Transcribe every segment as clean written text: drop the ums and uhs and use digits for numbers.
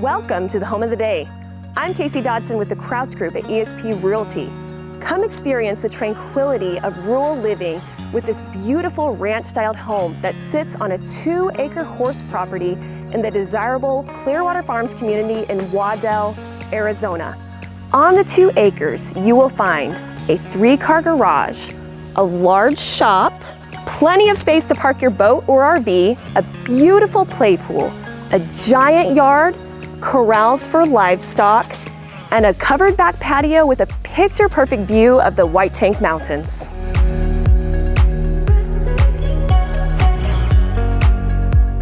Welcome to the Home of the Day. I'm Casey Dodson with the Crouch Group at eXp Realty. Come experience the tranquility of rural living with this beautiful ranch-styled home that sits on a 2-acre horse property in the desirable Clearwater Farms community in Waddell, Arizona. On the 2 acres, you will find a 3-car garage, a large shop, plenty of space to park your boat or RV, a beautiful play pool, a giant yard, corrals for livestock, and a covered back patio with a picture-perfect view of the White Tank Mountains.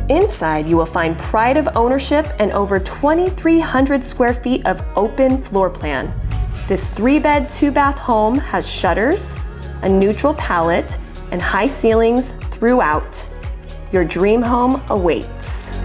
Inside, you will find pride of ownership and over 2,300 square feet of open floor plan. This 3-bed, 2-bath home has shutters, a neutral palette, and high ceilings throughout. Your dream home awaits.